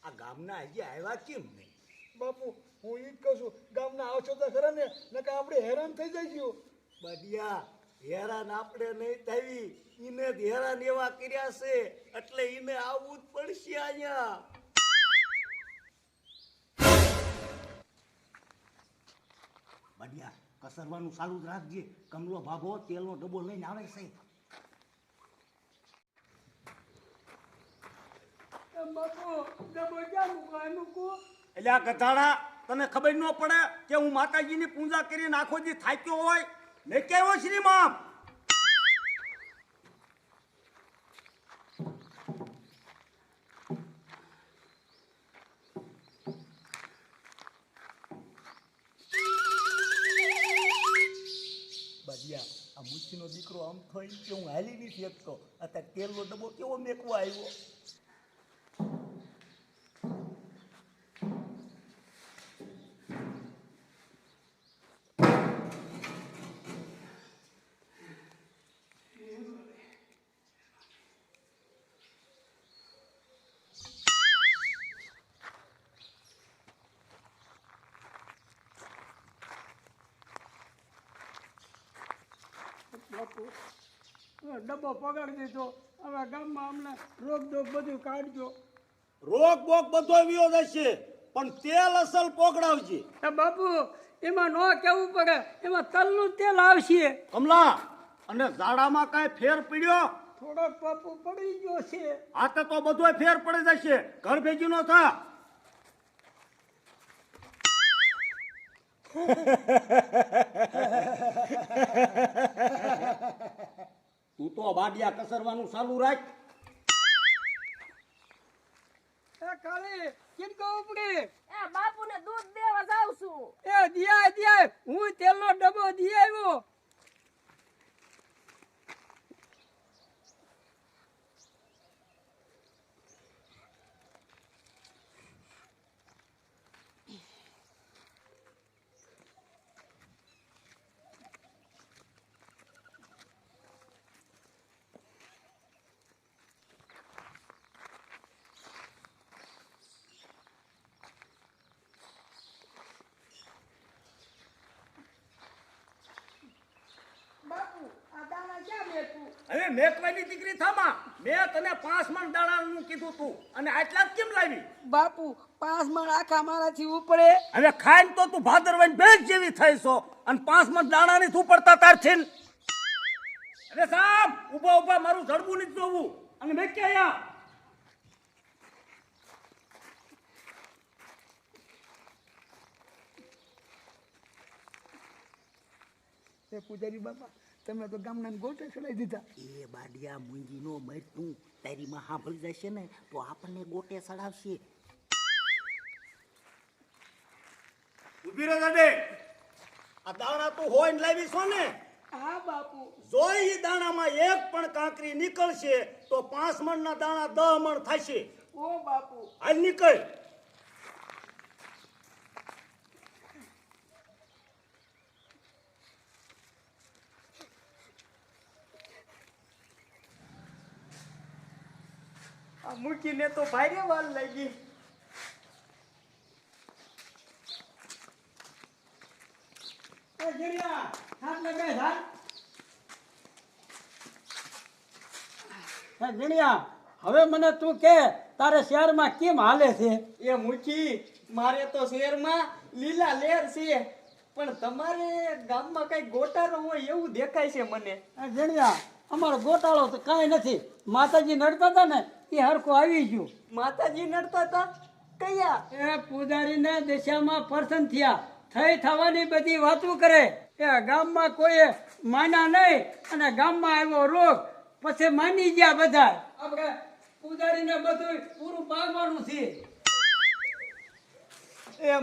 આ ગામના હજી આવ્યા કેમ નહીં? બાપુ હું ઈ જ કહું છું, ગામના આવશો તો ખરા ને, નકર આપણે હેરાન થઈ જઈશું. બડિયા હેરાન આપણે નહીં થાવી, ઈને જ હેરાન એવા કર્યા છે એટલે ઈને આવવું જ પડશે અહીંયા. બડિયા કસરવાનું ચાલુ જ રાખજે. કમલો ભાભો તેલનો ડબ્બો લઈને આવે છે. બાપુ ડબ્બો ક્યાં મૂકવાનું કો? એટલે આ ગધાડા તને ખબર ન પડે કે હું માતાજીની પૂજા કરીને આખો દી થાક્યો હોય મેં કેવો શ્રીમામ? બડિયા આ મુચીનો દીકરો આમ થઈ કે હું હાલી નથી શકતો. અત્યારે તેલનો ડબ્બો કેવો મેકવા આવ્યો? બાપુ ડબ્બો પગાડી દીધો, હવે ગામમાં અમને રોગ દોગ બધું કાઢજો. રોગ બોગ બધો વિયો જશે પણ તેલ અસલ પોગડાવજે. બાપુ એમાં ન કેવું પડે, એમાં તલનું તેલ આવશે. કમલા અને ઝાડામાં કાંઈ ફેર પડ્યો? થોડોક બાપુ પડી ગયો છે. આ તો બધો ફેર પડી જશે. ઘર ભેગી નો થા. તું તો બાડિયા કસરવાનું ચાલુ રાખ. કાલે કિનકો ઉપડી એ બાપુને દૂધ દેવા જાઉં છું. એ દિયા હું તેલનો ડબ્બો દી આવ્યો. બાપુ આ દાણા ક્યાં મેકું? હવે મેકવાની દીકરી થામા. મેં તને 5 મણ દાણાનું કીધું તું અને આટલા જ કેમ લાવી? બાપુ 5 મણ આખા મારાથી ઉપડે. હવે ખાઈને તો તું ભાદરવાની ભેંસ જેવી થઈ છો અને 5 મણ દાણાની તું પડતા તાર છે. અરે સાહેબ ઉભા ઉભા મારું જડબું નથી જોવું અને મેં ક્યાં એ પૂજારી બાપા તમે તો ગામના ગોટે ચડાવી દીધા. એ બાડિયા મુંજીનો મર તું તારી માં સાંભળી જશે ને તો આપણને ગોટે ચડાવશે. ઉભી રહે ગાડે. આ દાણા તું હોય લાવી છો ને? હા બાપુ. જો ઈ દાણામાં એક પણ કાંકરી નીકળશે તો 5 મણના દાણા 10 મણ થશે. ઓ બાપુ. હાલ નીકળ. આ મૂકીને તો ભારે વાર લાગી. એ ગિરિયા હાથ લગાય હાથ. એ ગિરિયા હવે મને તું કે તારે શહેરમાં કેમ હાલે છે? એ મૂકી મારે તો શહેરમાં લીલા લેર છે પણ તમારે ગામમાં કઈ ગોટાળો હોય એવું દેખાય છે મને. એ ગિરિયા અમારો ગોટાળો તો કાંઈ નથી. માતાજી નડતા હતા ને એ હરખું આવી ગયું. માતાજી નડતા હતા કયા? એ પૂજારીને દિશામાં પર્સન થયા થઈ થવાની બધી વાતો કરે. એ ગામમાં કોઈ માન્યા નહીં અને ગામમાં આવ્યો રોગ પછી માની ગયા બધા. આપણે પૂજારીને બધું પૂરું પાડવાનું છે. એ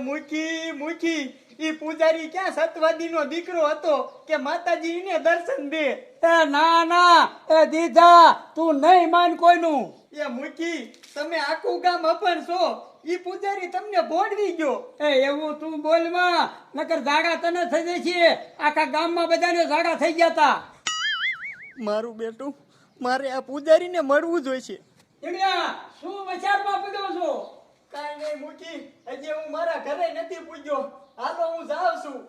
મૂકી ઈ પૂજારી ક્યાં સતવાદીનો દીકરો હતો કે માતાજી એને દર્શન દે. એ ના એ દીધા તું નહીં માન કોઈનું. એ મૂકી તમે આખું ગામ અપણ છો. ઈ પૂજારી તમને ભોળવી ગયો. એ એવું તું બોલમાં નકર ઝાડા તને થઈ જશે. આખા ગામમાં બધાને ઝાડા થઈ ગયા તા. મારું બેટું મારે આ પૂજારીને મળવું જોઈશે. શું વિચારમાં પડ્યો છો? નહીં મૂકી હજી હું મારા ઘરે નથી પૂજ્યો. હાલો હું જાઉં છું.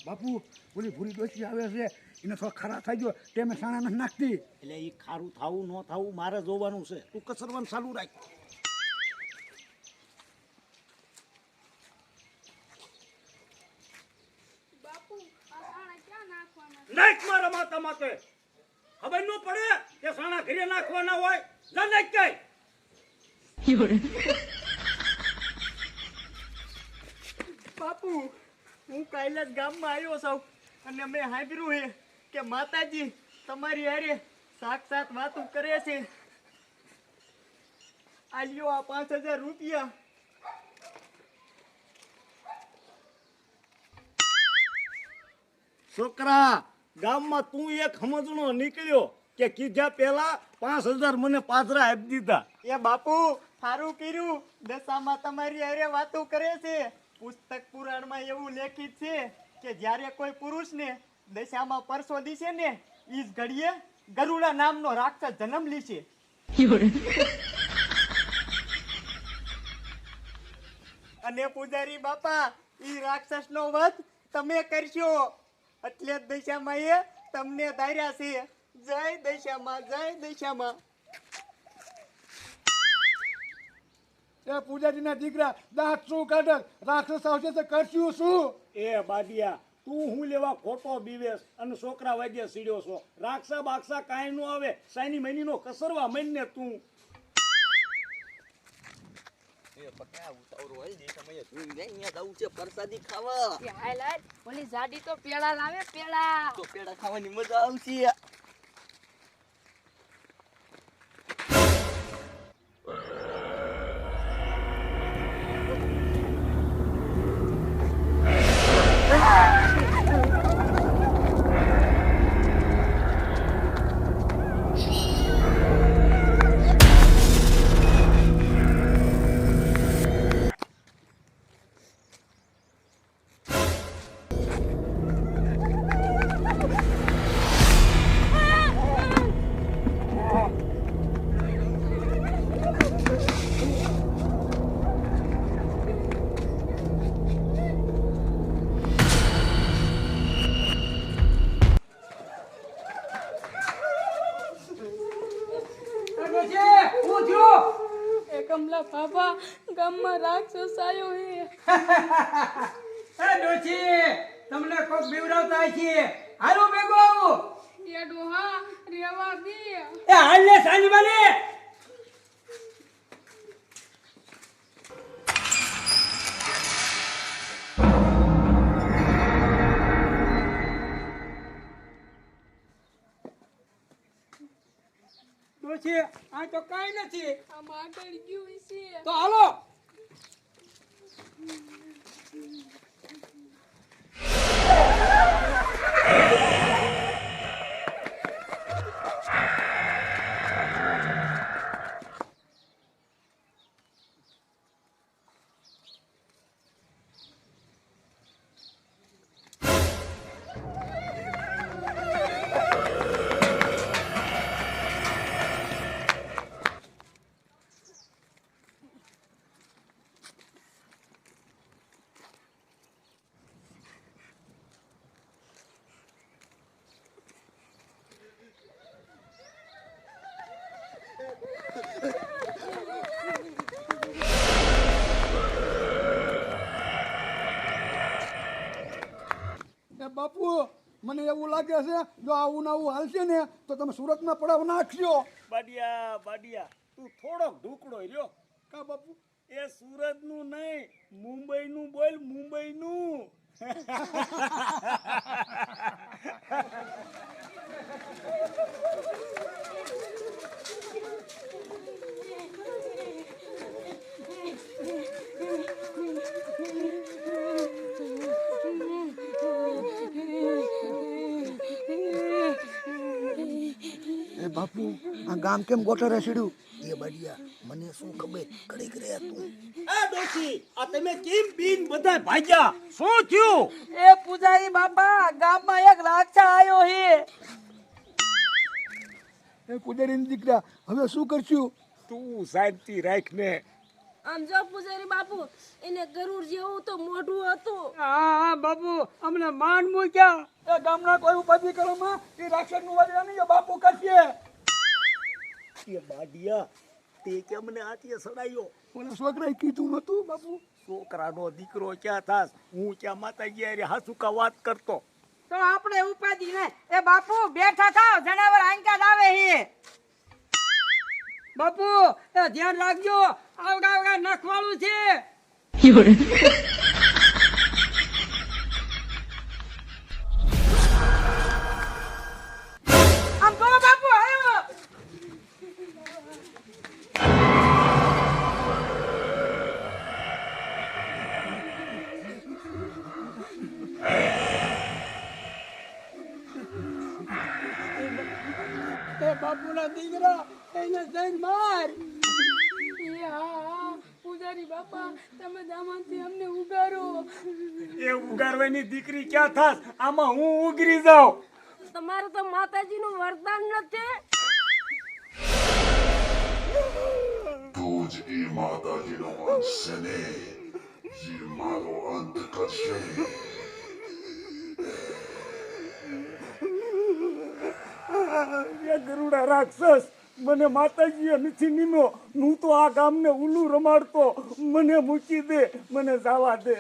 બાપુ ઓલી ભૂરી ડોસી આવે છે એને થોડા ખરા થઈ ગયો તેમે સાણા નથી નાખતી. એટલે એ ખારું થાવું ન થાવું મારે જોવાનું છે. તું કસરવાનું ચાલુ રાખ. બાપુ આ સાણા ક્યાં નાખવાના? નાખ મારા માતા માતે. ખબર ન પડે કે સાણા ઘરે નાખવાના હોય. જા નાખ કઈ. બાપુ હું કાલે જ ગામમાં આવ્યો છું અને મેં સાંભળ્યું છે કે માતાજી તમારી હારે સાક્ષાત વાતો કરે છે. આ લ્યો આ 5000 રૂપિયા. છોકરા ગામમાં તું એક સમજણો નીકળ્યો કે કીધા પેલા 5000 મને પાછરા આપી દીધા. એ બાપુ સારું કર્યું. દશામાં તમારી હારે વાતો કરે છે. પુસ્તક પુરાણમાં એવું લેખિત છે કે જ્યારે કોઈ પુરુષને દશામાં પરસો દીશે ને ઈ જ ઘડીએ ગરુડા નામનો રાક્ષસ જન્મ લીશે. અને પૂજારી બાપા ઈ રાક્ષસનો વધ તમે કરશો એટલે જ દશામાં એ તમને ધાર્યા છે. જય દશામાં, જય દશામાં. એ પૂજાજીના દીકરા દાંત શું કાઢે રાક્ષસ આવશે તો કરશું શું? એ બાડિયા તું હું લેવા ખોટો બીવેશ અને છોકરા વાગે સીડ્યો છો. રાક્ષા બાક્ષા કાંઈ નો આવે. સાની મહિની નો કસરવા મન ને તું. કે હાલ હાલ ઓલી જાડી તો પેડા લાવે પેડા. તો પેડા ખાવાની મજા આવશે. એ કમલા બાબા ગામમાં રાક્ષસ આવ્યો હે. એ ડોશી તમને કોક બીવરાવતા છે. હાલો ભેગો આવું. એ ડોહા રેવા દે. એ હાલ ને સાની બાને. ડોશી આ તો કાંઈ નથી. આમાં આગળ ગયું છે. તો હાલો. એ બાપુ મને એવું લાગે છે જો આવું ને આવું હાલશે ને તો તમે સુરતમાં પડાવ નાખશો. બાડિયા બાડિયા તું થોડોક ઢુકડો રહ્યો. કા બાપુ? એ સુરત નું નહીં મુંબઈ નું બોલ. મુંબઈ નું. એ બાપુ આ ગામ કેમ ગોટરે સીડ્યું? એ બડિયા મને શું ખબર કડીક રે તું. એ ડોશી આ તમે કેમ બીન બધા ભાગ્યા? શું થયું? એ પૂજારી બાપા ગામમાં એક રાક્ષસ આવ્યો છે. એ પૂજારીના દીકરા હવે શું કરશું? તું શાંતિ રાખ ને. આમ જો પૂજારી બાપુ એને ગરુડ જેવું તો મોઢું હતું. હા હા બાપુ અમને માન મૂક્યા. એ ગામના કોઈ ઉપાધિ કરવામાં એ રાક્ષસનું વાદળા નહીં બાપુ કરશે. એ બાડિયા તે કેમ મને આથી સડાયો? ઓલા છોકરાએ કીધું નતું બાપુ. છોકરાનો દીકરો ક્યાં થાસ? હું ક્યાં માતાજી હારે હાસુકા વાત કરતો? તો આપણે ઉપાધિ ને એ બાપુ બેઠા થાવ જનાવર આંકા જ આવે હે. બાપુ એ ધ્યાન રાખજો, આવગા આવગા નખવાળું છે. આમ બોલો બાપુ આવ્યો. એ બાપુના દીકરા એને જઈને માર. એ હા પૂજારી બાપા તમે દામાનથી અમને ઉગારો. એ ઉગારવાની દીકરી ક્યાં થાસ? આમાં હું ઉગરી જાઉં. તમારે તો માતાજીનું વરદાન નથી. તું જ એ માતાજીનો અંશ છે ને જે મારો અંત કરશે. એ ગરુડા રાક્ષસ મને માતાજીએ નથી નીમ્યો. હું તો આ ગામને ઉલ્લુ રમાડતો. મને મૂકી દે, મને જવા દે.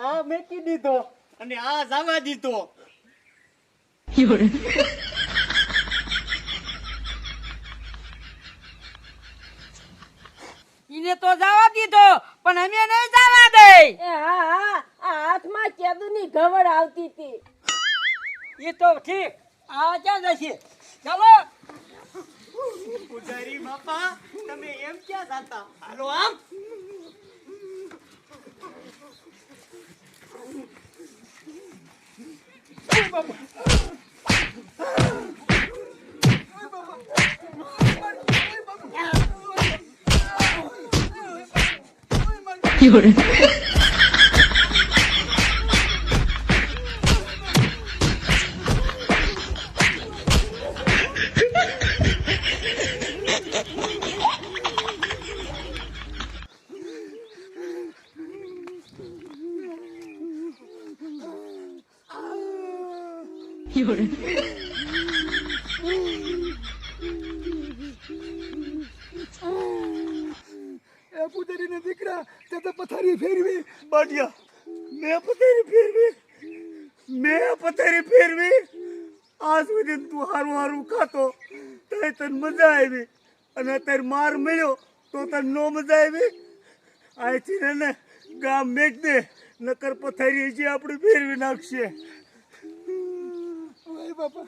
આ મેકી દીધો અને આ જવા દીધો. ઈને તો જવા દીધો પણ અમે નહીં જવા દે. એ હા હા આ હાથમાં કેદુની ગવડ આવતી હતી. એ તો ઠીક, આ ક્યાં જશે? ચાલો. પૂજારી બાપા તમે એમ ક્યાં જાતા? હાલો આમ. એ પૂજારીના દીકરા તે તો પથારી ફેરવી. બાડિયા મેં પથારી ફેરવી? મેં પથારી ફેરવી? આજ સુધી તું હારું હારું ખાતો તો તને મજા આવી, અને અત્યારે માર મળ્યો તો તને નો મજા આવી? અહીંથી ને ગામ મેક દે, નકર પથારી હજી આપણે ફેરવી નાખશે. ઓય બાપા